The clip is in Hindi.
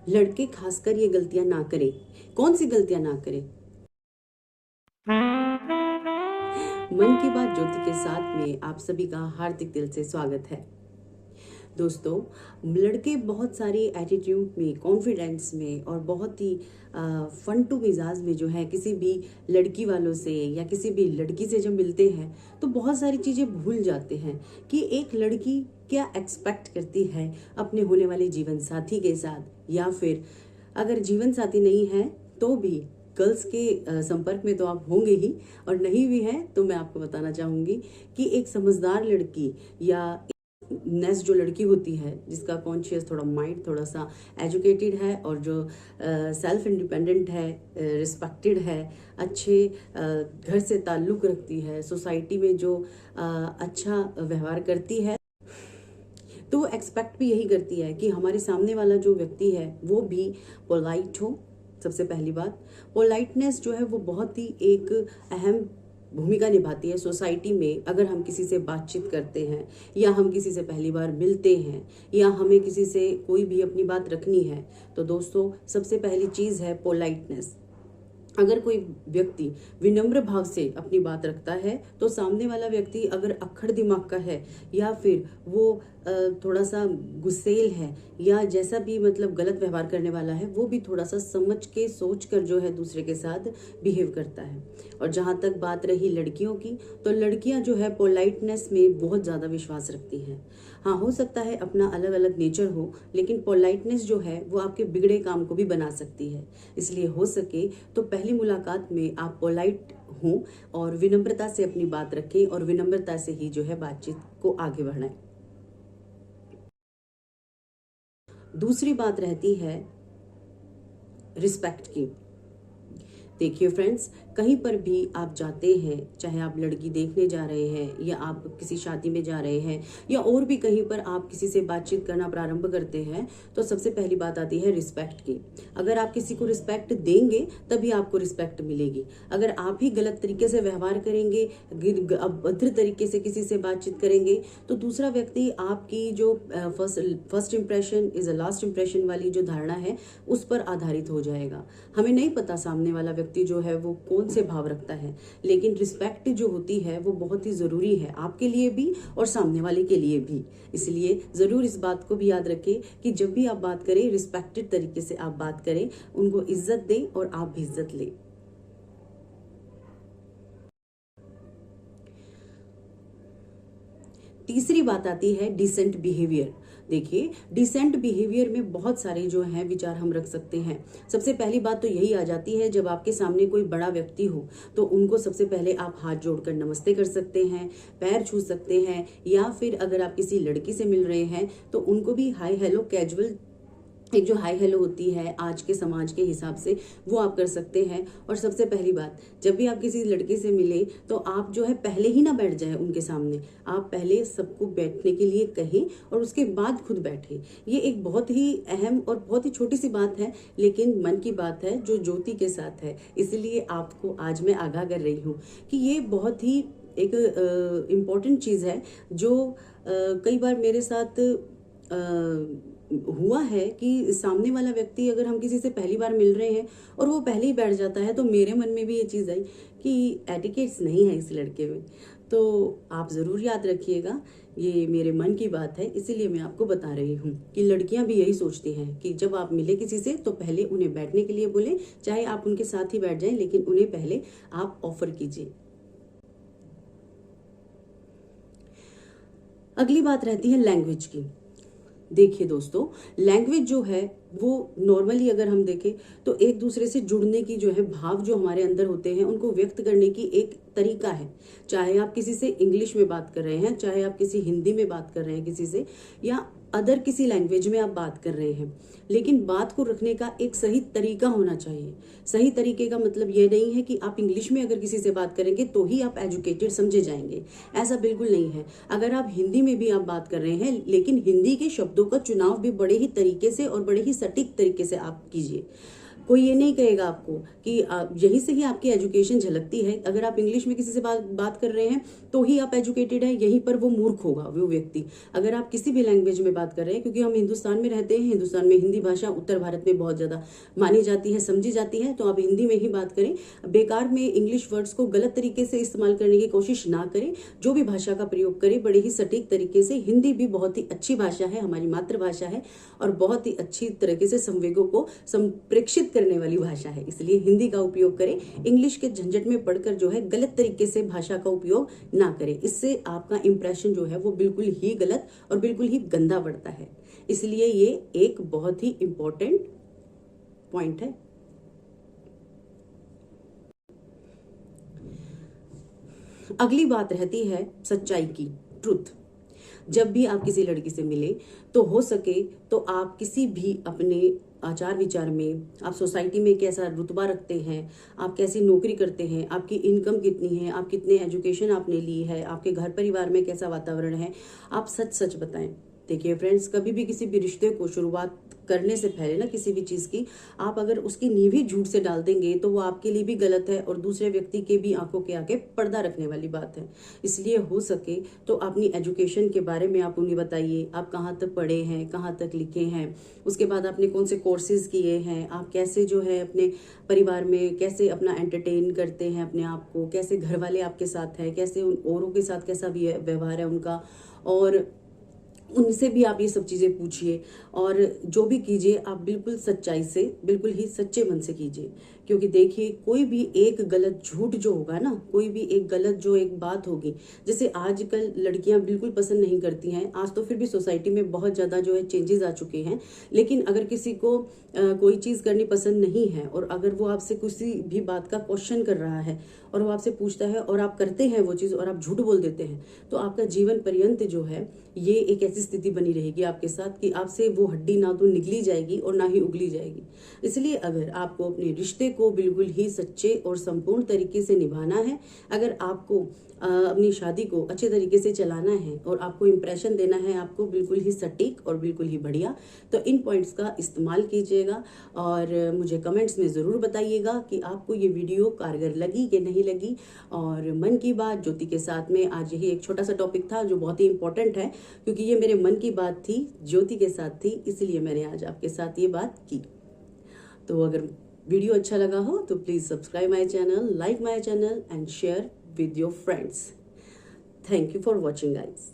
लड़के खासकर ये गलतियां ना करें। कौन सी गलतियां ना करें? मन की बात ज्योति के साथ में आप सभी का हार्दिक दिल से स्वागत है। दोस्तों, लड़के बहुत सारी एटीट्यूड में, कॉन्फिडेंस में और बहुत ही फन टू मिजाज में जो है किसी भी लड़की वालों से या किसी भी लड़की से जब मिलते हैं तो बहुत सारी चीज़ें भूल जाते हैं कि एक लड़की क्या एक्सपेक्ट करती है अपने होने वाले जीवन साथी के साथ, या फिर अगर जीवन साथी नहीं है तो भी गर्ल्स के संपर्क में तो आप होंगे ही, और नहीं भी हैं तो मैं आपको बताना चाहूँगी कि एक समझदार लड़की या नेस जो लड़की होती है जिसका कॉन्शियस थोड़ा माइंड थोड़ा सा एजुकेटेड है और जो सेल्फ इंडिपेंडेंट है, रिस्पेक्टेड है, अच्छे घर से ताल्लुक़ रखती है, सोसाइटी में जो अच्छा व्यवहार करती है, तो वो एक्सपेक्ट भी यही करती है कि हमारे सामने वाला जो व्यक्ति है वो भी पोलाइट हो। सबसे पहली बात, पोलाइटनेस जो है वो बहुत ही एक अहम भूमिका निभाती है सोसाइटी में। अगर हम किसी से बातचीत करते हैं या हम किसी से पहली बार मिलते हैं या हमें किसी से कोई भी अपनी बात रखनी है, तो दोस्तों सबसे पहली चीज़ है पोलाइटनेस। अगर कोई व्यक्ति विनम्र भाव से अपनी बात रखता है तो सामने वाला व्यक्ति अगर अक्खड़ दिमाग का है या फिर वो थोड़ा सा गुस्सेल है या जैसा भी मतलब गलत व्यवहार करने वाला है, वो भी थोड़ा सा समझ के सोच कर जो है दूसरे के साथ बिहेव करता है। और जहाँ तक बात रही लड़कियों की, तो लड़कियाँ जो है पोलाइटनेस में बहुत ज़्यादा विश्वास रखती हैं। हाँ, हो सकता है अपना अलग अलग नेचर हो, लेकिन पोलाइटनेस जो है वो आपके बिगड़े काम को भी बना सकती है। इसलिए हो सके तो पहली मुलाकात में आप पोलाइट हों और विनम्रता से अपनी बात रखें और विनम्रता से ही जो है बातचीत को आगे बढ़ाएं। दूसरी बात रहती है रिस्पेक्ट की। देखिए फ्रेंड्स, कहीं पर भी आप जाते हैं, चाहे आप लड़की देखने जा रहे हैं या आप किसी शादी में जा रहे हैं या और भी कहीं पर आप किसी से बातचीत करना प्रारंभ करते हैं, तो सबसे पहली बात आती है रिस्पेक्ट की। अगर आप किसी को रिस्पेक्ट देंगे तभी आपको रिस्पेक्ट मिलेगी। अगर आप ही गलत तरीके से व्यवहार करेंगे, अभद्र तरीके से किसी से बातचीत करेंगे, तो दूसरा व्यक्ति आपकी जो first impression is a last impression वाली जो धारणा है उस पर आधारित हो जाएगा। हमें नहीं पता सामने वाला व्यक्ति जो है वो कौन से भाव रखता है, लेकिन रिस्पेक्ट जो होती है वो बहुत ही ज़रूरी है आपके लिए भी और सामने वाले के लिए भी। इसलिए ज़रूर इस बात को भी याद रखें कि जब भी आप बात करें, रिस्पेक्टेड तरीके से आप बात करें, उनको इज्जत दें और आप भी इज्जत लें। तीसरी बात आती है डिसेंट बिहेवियर। देखिए, डिसेंट बिहेवियर में बहुत सारे जो हैं विचार हम रख सकते हैं। सबसे पहली बात तो यही आ जाती है, जब आपके सामने कोई बड़ा व्यक्ति हो तो उनको सबसे पहले आप हाथ जोड़कर नमस्ते कर सकते हैं, पैर छू सकते हैं, या फिर अगर आप किसी लड़की से मिल रहे हैं तो उनको भी हाय हेलो कैजुअल, एक जो हाय हेलो होती है आज के समाज के हिसाब से, वो आप कर सकते हैं। और सबसे पहली बात, जब भी आप किसी लड़के से मिले तो आप जो है पहले ही ना बैठ जाए उनके सामने, आप पहले सबको बैठने के लिए कहें और उसके बाद खुद बैठें। ये एक बहुत ही अहम और बहुत ही छोटी सी बात है, लेकिन मन की बात है जो ज्योति के साथ है, इसलिए आपको आज मैं आगाह कर रही हूँ कि ये बहुत ही एक इम्पॉर्टेंट चीज़ है जो कई बार मेरे साथ हुआ है कि सामने वाला व्यक्ति, अगर हम किसी से पहली बार मिल रहे हैं और वो पहले ही बैठ जाता है, तो मेरे मन में भी ये चीज़ आई कि एटिकेट्स नहीं है इस लड़के में। तो आप ज़रूर याद रखिएगा, ये मेरे मन की बात है, इसीलिए मैं आपको बता रही हूँ कि लड़कियां भी यही सोचती हैं कि जब आप मिले किसी से तो पहले उन्हें बैठने के लिए बोलें, चाहे आप उनके साथ ही बैठ जाएं, लेकिन उन्हें पहले आप ऑफर कीजिए। अगली बात रहती है लैंग्वेज की। देखिए दोस्तों, लैंग्वेज जो है वो नॉर्मली अगर हम देखें तो एक दूसरे से जुड़ने की जो है भाव जो हमारे अंदर होते हैं उनको व्यक्त करने की एक तरीका है। चाहे आप किसी से इंग्लिश में बात कर रहे हैं, चाहे आप किसी हिंदी में बात कर रहे हैं किसी से, या अदर किसी लैंग्वेज में आप बात कर रहे हैं, लेकिन बात को रखने का एक सही तरीका होना चाहिए। सही तरीके का मतलब ये नहीं है कि आप इंग्लिश में अगर किसी से बात करेंगे तो ही आप एजुकेटेड समझे जाएंगे, ऐसा बिल्कुल नहीं है। अगर आप हिंदी में भी आप बात कर रहे हैं, लेकिन हिंदी के शब्दों का चुनाव भी बड़े ही तरीके से और बड़े ही सटीक तरीके से आप कीजिए। कोई ये नहीं कहेगा आपको कि यहीं से ही आपकी एजुकेशन झलकती है। अगर आप इंग्लिश में किसी से बात कर रहे हैं तो ही आप एजुकेटेड है, यहीं पर वो मूर्ख होगा वो व्यक्ति। अगर आप किसी भी लैंग्वेज में बात कर रहे हैं, क्योंकि हम हिंदुस्तान में रहते हैं, हिंदुस्तान में हिंदी भाषा उत्तर भारत में बहुत ज़्यादा मानी जाती है, समझी जाती है, तो आप हिंदी में ही बात करें। बेकार में इंग्लिश वर्ड्स को गलत तरीके से इस्तेमाल करने की कोशिश ना करें। जो भी भाषा का प्रयोग करें बड़े ही सटीक तरीके से। हिंदी भी बहुत ही अच्छी भाषा है, हमारी मातृभाषा है और बहुत ही अच्छी तरीके से संवेगों को संप्रेषित करने वाली भाषा है, इसलिए हिंदी का उपयोग करें। इंग्लिश के झंझट में पढ़कर जो है गलत तरीके से भाषा का उपयोग ना करें, इससे आपका इंप्रेशन जो है वो बिल्कुल ही गलत और बिल्कुल ही गंदा बढ़ता है। इसलिए ये एक बहुत ही इंपॉर्टेंट पॉइंट है। अगली बात रहती है सच्चाई की, ट्रुथ। जब भी आप किसी लड़की से मिले तो हो सके तो आप किसी भी अपने आचार विचार में, आप सोसाइटी में कैसा रुतबा रखते हैं, आप कैसी नौकरी करते हैं, आपकी इनकम कितनी है, आप कितने एजुकेशन आपने ली है, आपके घर परिवार में कैसा वातावरण है, आप सच सच बताएं। देखिए फ्रेंड्स, कभी भी किसी भी रिश्ते को शुरुआत करने से पहले ना, किसी भी चीज़ की, आप अगर उसकी नींव ही झूठ से डाल देंगे तो वो आपके लिए भी गलत है और दूसरे व्यक्ति के भी आंखों के आगे पर्दा रखने वाली बात है। इसलिए हो सके तो अपनी एजुकेशन के बारे में आप उन्हें बताइए, आप कहाँ तक पढ़े हैं, कहाँ तक लिखे हैं, उसके बाद आपने कौन से कोर्सेज किए हैं, आप कैसे जो है अपने परिवार में कैसे अपना एंटरटेन करते हैं अपने आप को, कैसे घर वाले आपके साथ हैं, कैसे उन औरों के साथ कैसा व्यवहार है उनका, और उनसे भी आप ये सब चीज़ें पूछिए। और जो भी कीजिए आप बिल्कुल सच्चाई से, बिल्कुल ही सच्चे मन से कीजिए। क्योंकि देखिए, कोई भी एक गलत झूठ जो होगा ना, कोई भी एक गलत जो एक बात होगी, जैसे आजकल लड़कियां बिल्कुल पसंद नहीं करती हैं, आज तो फिर भी सोसाइटी में बहुत ज़्यादा जो है चेंजेस आ चुके हैं, लेकिन अगर किसी को कोई चीज़ करनी पसंद नहीं है और अगर वो आपसे किसी भी बात का क्वेश्चन कर रहा है और वो आपसे पूछता है और आप करते हैं वो चीज़ और आप झूठ बोल देते हैं, तो आपका जीवन पर्यंत जो है ये एक ऐसी स्थिति बनी रहेगी आपके साथ कि आपसे वो हड्डी ना तो निगली जाएगी और ना ही उगली जाएगी। इसलिए अगर आपको अपने रिश्ते को बिल्कुल ही सच्चे और संपूर्ण तरीके से निभाना है, अगर आपको अपनी शादी को अच्छे तरीके से चलाना है और आपको इम्प्रेशन देना है आपको बिल्कुल ही सटीक और बिल्कुल ही बढ़िया, तो इन पॉइंट्स का इस्तेमाल कीजिएगा और मुझे कमेंट्स में ज़रूर बताइएगा कि आपको ये वीडियो कारगर लगी कि नहीं लगी। और मन की बात ज्योति के साथ में आज यही एक छोटा सा टॉपिक था जो बहुत ही इंपॉर्टेंट है, क्योंकि ये मेरे मन की बात थी, ज्योति के साथ थी, इसलिए मैंने आज आपके साथ ये बात की। तो अगर वीडियो अच्छा लगा हो तो please subscribe my channel, like my channel and share with your friends. Thank you for watching, guys.